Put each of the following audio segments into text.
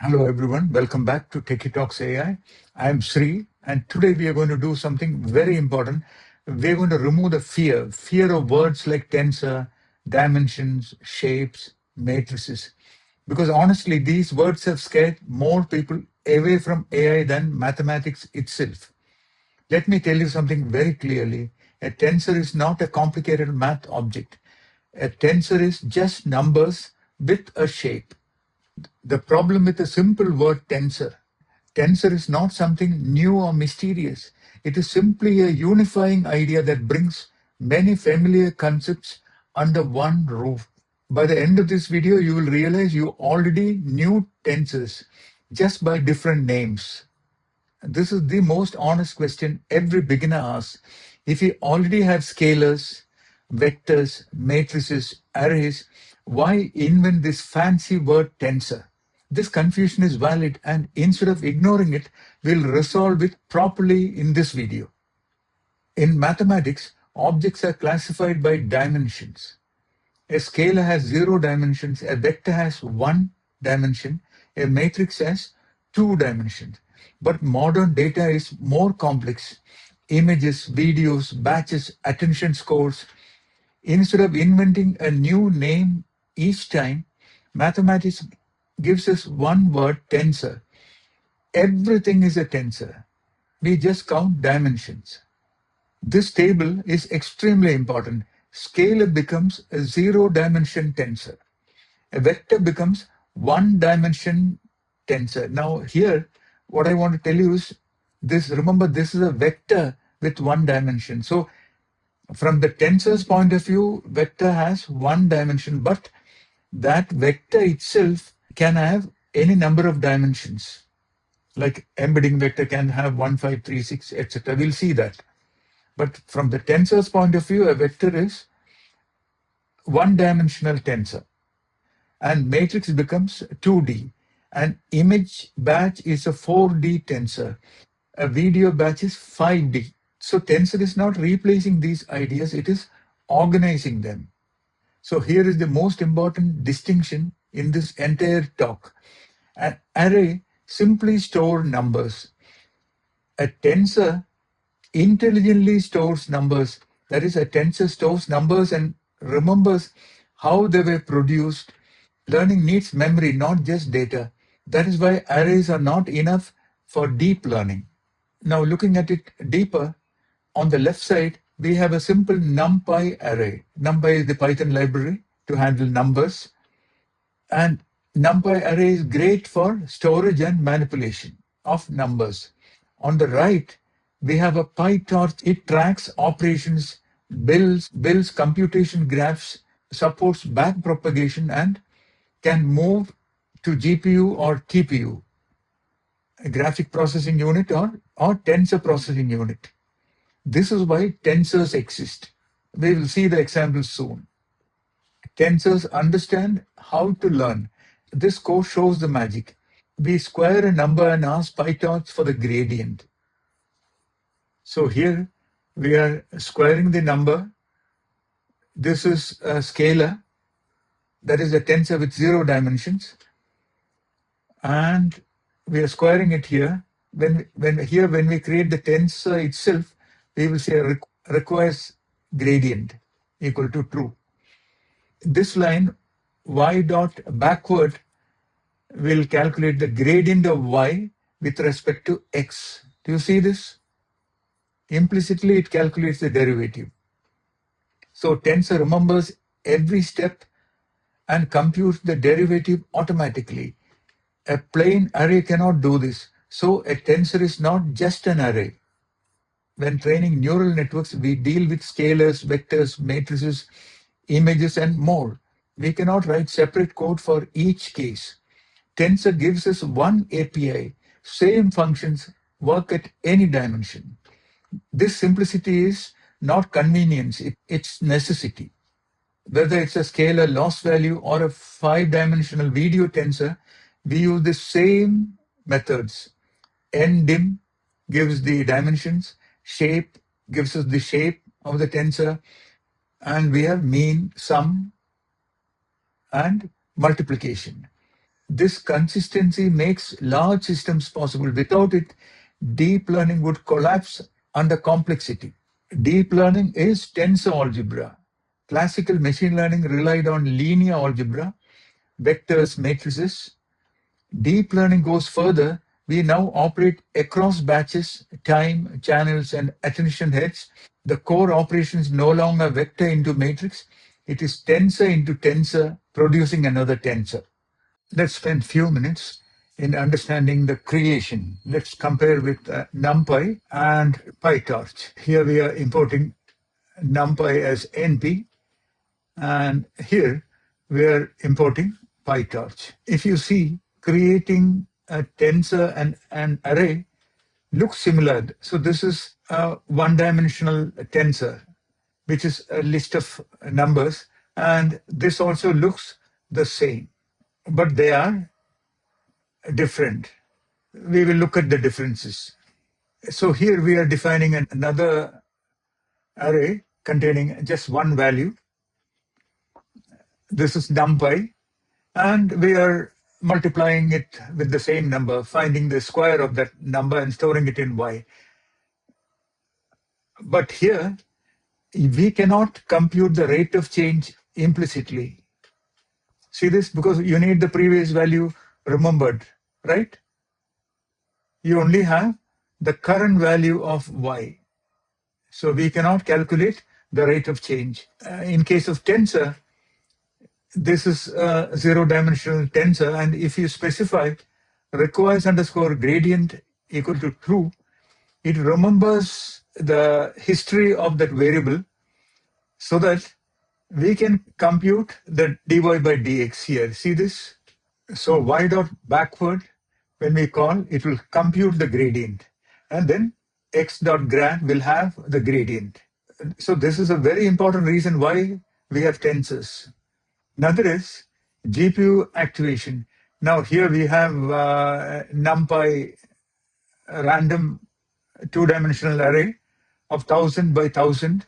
Hello everyone, welcome back to TechieTalksAI. I'm Sri, and today we are going to do something very important. We're going to remove the fear of words like tensor, dimensions, shapes, matrices. Because honestly, these words have scared more people away from AI than mathematics itself. Let me tell you something very clearly. A tensor is not a complicated math object. A tensor is just numbers with a shape. The problem with the simple word tensor is not something new or mysterious. It is simply a unifying idea that brings many familiar concepts under one roof. By the end of this video, you will realize you already knew tensors just by different names. This is the most honest question every beginner asks. If you already have scalars, vectors, matrices, arrays, why invent this fancy word tensor? This confusion is valid, and instead of ignoring it, we'll resolve it properly in this video. In mathematics, objects are classified by dimensions. A scalar has 0 dimensions, a vector has 1 dimension, a matrix has 2 dimensions. But modern data is more complex. Images, videos, batches, attention scores. Instead of inventing a new name each time, mathematics gives us one word, tensor. Everything is a tensor. We just count dimensions. This table is extremely important. Scalar becomes a 0-dimension tensor. A vector becomes 1-dimension tensor. Now here, what I want to tell you is this. Remember, this is a vector with 1 dimension. So from the tensor's point of view, vector has 1 dimension, but that vector itself can have any number of dimensions. Like embedding vector can have 1, 5, 3, 6, etc. We'll see that. But from the tensor's point of view, a vector is 1-dimensional tensor. And matrix becomes 2D. An image batch is a 4D tensor. A video batch is 5D. So tensor is not replacing these ideas, it is organizing them. So here is the most important distinction in this entire talk. An array simply stores numbers. A tensor intelligently stores numbers. That is, a tensor stores numbers and remembers how they were produced. Learning needs memory, not just data. That is why arrays are not enough for deep learning. Now, looking at it deeper, on the left side, we have a simple NumPy array. NumPy is the Python library to handle numbers. And NumPy array is great for storage and manipulation of numbers. On the right, we have a PyTorch. It tracks operations, builds computation graphs, supports backpropagation, and can move to GPU or TPU, a graphic processing unit or tensor processing unit. This is why tensors exist. We will see the examples soon. Tensors understand how to learn. This code shows the magic. We square a number and ask PyTorch for the gradient. So here we are squaring the number. This is a scalar. That is a tensor with 0 dimensions. And we are squaring it here. When we create the tensor itself, we will say requires gradient equal to true. This line, y dot backward, will calculate the gradient of y with respect to x. Do you see this? Implicitly, it calculates the derivative. So tensor remembers every step and computes the derivative automatically. A plain array cannot do this. So a tensor is not just an array. When training neural networks, we deal with scalars, vectors, matrices, images, and more. We cannot write separate code for each case. Tensor gives us one API, same functions, work at any dimension. This simplicity is not convenience, it's necessity. Whether it's a scalar loss value or a 5-dimensional video tensor, we use the same methods. ndim gives the dimensions, shape gives us the shape of the tensor, and we have mean, sum, and multiplication. This consistency makes large systems possible. Without it, deep learning would collapse under complexity. Deep learning is tensor algebra. Classical machine learning relied on linear algebra, vectors, matrices. Deep learning goes further. We now operate across batches, time, channels, and attention heads. The core operation is no longer vector into matrix. It is tensor into tensor, producing another tensor. Let's spend few minutes in understanding the creation. Let's compare with NumPy and PyTorch. Here we are importing NumPy as NP, and here we are importing PyTorch. If you see, creating a tensor and an array looks similar. So this is a one-dimensional tensor, which is a list of numbers, and this also looks the same, but they are different. We will look at the differences. So here we are defining another array containing just one value. This is NumPy, and we are multiplying it with the same number, finding the square of that number and storing it in y. But here, we cannot compute the rate of change implicitly. See this? Because you need the previous value remembered, right? You only have the current value of y. So we cannot calculate the rate of change. In case of tensor, this is a zero-dimensional tensor, and if you specify requires underscore gradient equal to true, it remembers the history of that variable so that we can compute the dy by dx here. See this? So y dot backward, when we call, it will compute the gradient, and then x dot grad will have the gradient. So this is a very important reason why we have tensors. Another is GPU activation. Now here we have NumPy random two-dimensional array of 1000 by 1000,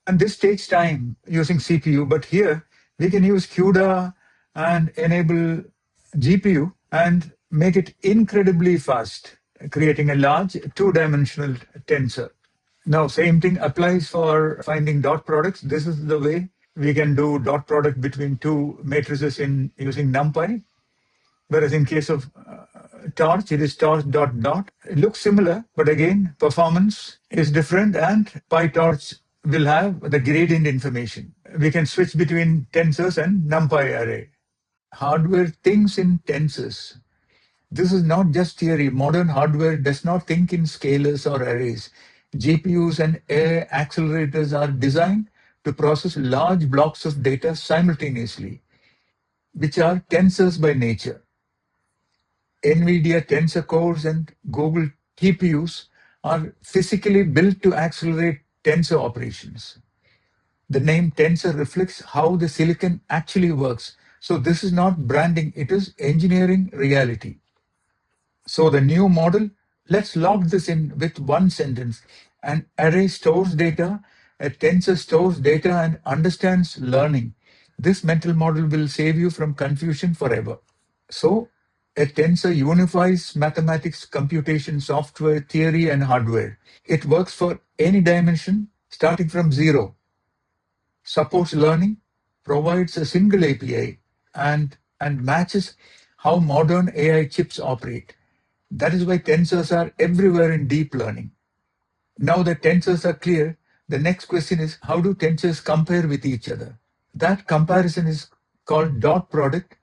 and this takes time using CPU. But here we can use CUDA and enable GPU and make it incredibly fast, creating a large two-dimensional tensor. Now, same thing applies for finding dot products. This is the way we can do dot product between two matrices in using NumPy. Whereas in case of Torch, it is torch dot dot. It looks similar, but again, performance is different, and PyTorch will have the gradient information. We can switch between tensors and NumPy array. Hardware thinks in tensors. This is not just theory. Modern hardware does not think in scalars or arrays. GPUs and AI accelerators are designed to process large blocks of data simultaneously, which are tensors by nature. NVIDIA tensor cores and Google TPUs are physically built to accelerate tensor operations. The name tensor reflects how the silicon actually works. So this is not branding, it is engineering reality. So the new model, let's log this in with one sentence. An array stores data, a tensor stores data and understands learning. This mental model will save you from confusion forever. So a tensor unifies mathematics, computation, software, theory, and hardware. It works for any dimension starting from zero, supports learning, provides a single API, and matches how modern AI chips operate. That is why tensors are everywhere in deep learning. Now that tensors are clear, the next question is, how do tensors compare with each other? That comparison is called dot product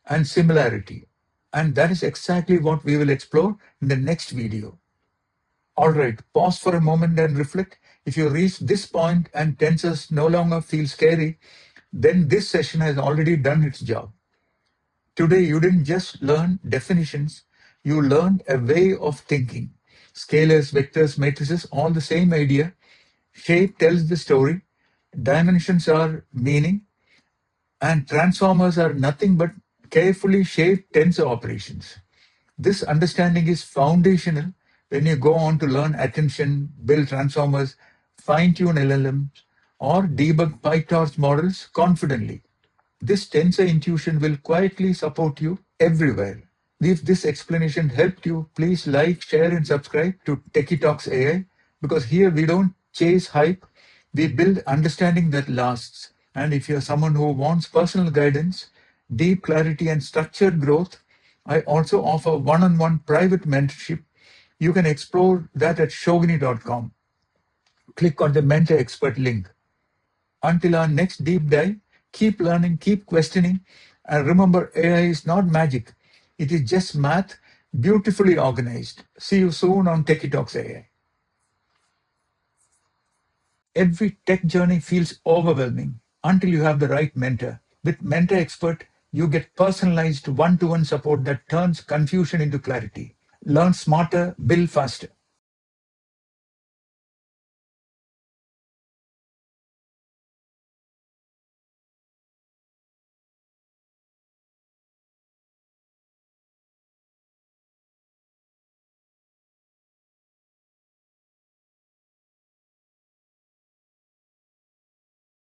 and similarity. And that is exactly what we will explore in the next video. All right, pause for a moment and reflect. If you reach this point and tensors no longer feel scary, then this session has already done its job. Today, you didn't just learn definitions, you learned a way of thinking. Scalars, vectors, matrices, all the same idea. Shape tells the story. Dimensions are meaning. And transformers are nothing but carefully shaped tensor operations. This understanding is foundational when you go on to learn attention, build transformers, fine-tune LLMs, or debug PyTorch models confidently. This tensor intuition will quietly support you everywhere. If this explanation helped you, please like, share, and subscribe to Techie Talks AI, because here we don't chase hype, we build understanding that lasts. And if you're someone who wants personal guidance, deep clarity, and structured growth, I also offer one-on-one private mentorship. You can explore that at shogini.com. Click on the Mentor Expert link. Until our next deep dive, keep learning, keep questioning, and remember, AI is not magic. It is just math, beautifully organized. See you soon on Techie Talks AI. Every tech journey feels overwhelming until you have the right mentor. With Mentor Expert, you get personalized one-to-one support that turns confusion into clarity. Learn smarter, build faster.